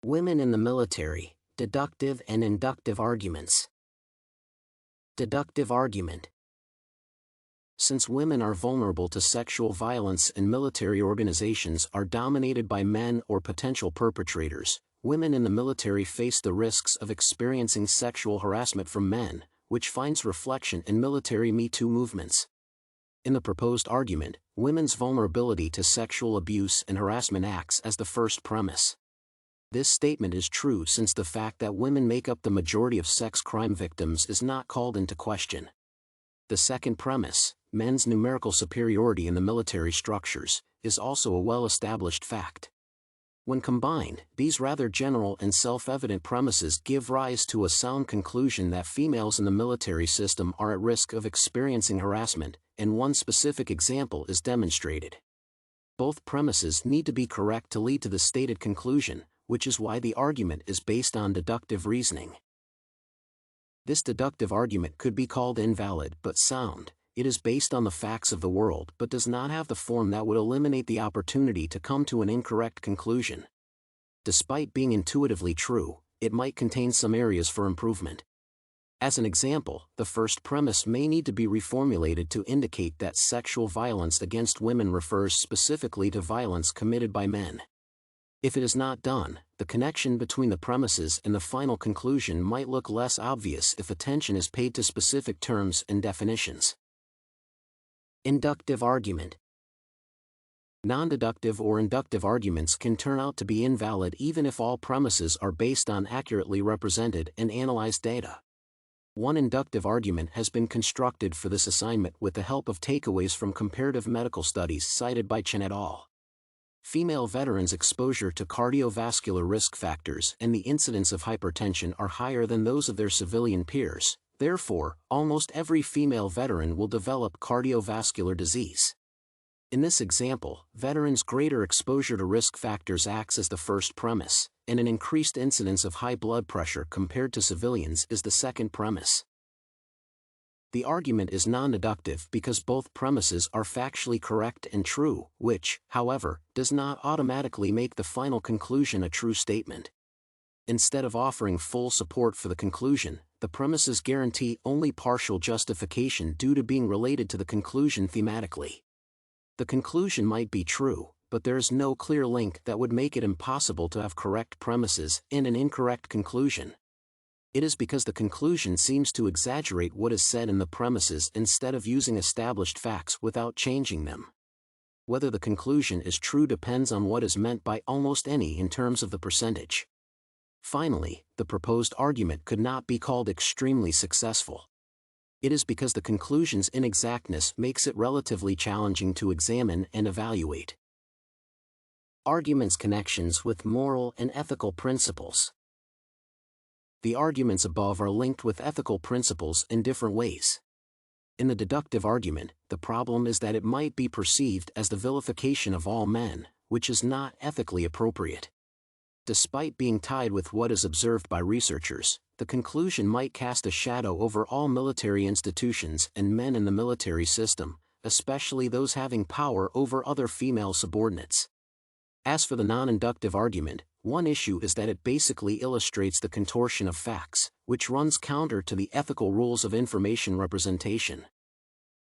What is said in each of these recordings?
Women in the military, deductive and inductive arguments. Deductive argument. Since women are vulnerable to sexual violence and military organizations are dominated by men or potential perpetrators, women in the military face the risks of experiencing sexual harassment from men, which finds reflection in military MeToo movements. In the proposed argument, women's vulnerability to sexual abuse and harassment acts as the first premise. This statement is true since the fact that women make up the majority of sex crime victims is not called into question. The second premise, men's numerical superiority in the military structures, is also a well-established fact. When combined, these rather general and self-evident premises give rise to a sound conclusion that females in the military system are at risk of experiencing harassment, and one specific example is demonstrated. Both premises need to be correct to lead to the stated conclusion, which is why the argument is based on deductive reasoning. This deductive argument could be called invalid but sound. It is based on the facts of the world but does not have the form that would eliminate the opportunity to come to an incorrect conclusion. Despite being intuitively true, it might contain some areas for improvement. As an example, the first premise may need to be reformulated to indicate that sexual violence against women refers specifically to violence committed by men. If it is not done, the connection between the premises and the final conclusion might look less obvious if attention is paid to specific terms and definitions. Inductive argument. Non-deductive or inductive arguments can turn out to be invalid even if all premises are based on accurately represented and analyzed data. One inductive argument has been constructed for this assignment with the help of takeaways from comparative medical studies cited by Chen et al. Female veterans' exposure to cardiovascular risk factors and the incidence of hypertension are higher than those of their civilian peers. Therefore, almost every female veteran will develop cardiovascular disease. In this example, veterans' greater exposure to risk factors acts as the first premise, and an increased incidence of high blood pressure compared to civilians is the second premise. The argument is non-deductive because both premises are factually correct and true, which, however, does not automatically make the final conclusion a true statement. Instead of offering full support for the conclusion, the premises guarantee only partial justification due to being related to the conclusion thematically. The conclusion might be true, but there is no clear link that would make it impossible to have correct premises and an incorrect conclusion. It is because the conclusion seems to exaggerate what is said in the premises instead of using established facts without changing them. Whether the conclusion is true depends on what is meant by almost any in terms of the percentage. Finally, the proposed argument could not be called extremely successful. It is because the conclusion's inexactness makes it relatively challenging to examine and evaluate. Argument's connections with moral and ethical principles. The arguments above are linked with ethical principles in different ways. In the deductive argument, the problem is that it might be perceived as the vilification of all men, which is not ethically appropriate. Despite being tied with what is observed by researchers, the conclusion might cast a shadow over all military institutions and men in the military system, especially those having power over other female subordinates. As for the non-inductive argument, one issue is that it basically illustrates the contortion of facts, which runs counter to the ethical rules of information representation.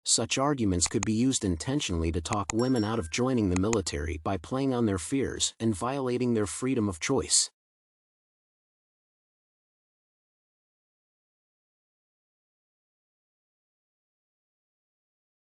Such arguments could be used intentionally to talk women out of joining the military by playing on their fears and violating their freedom of choice.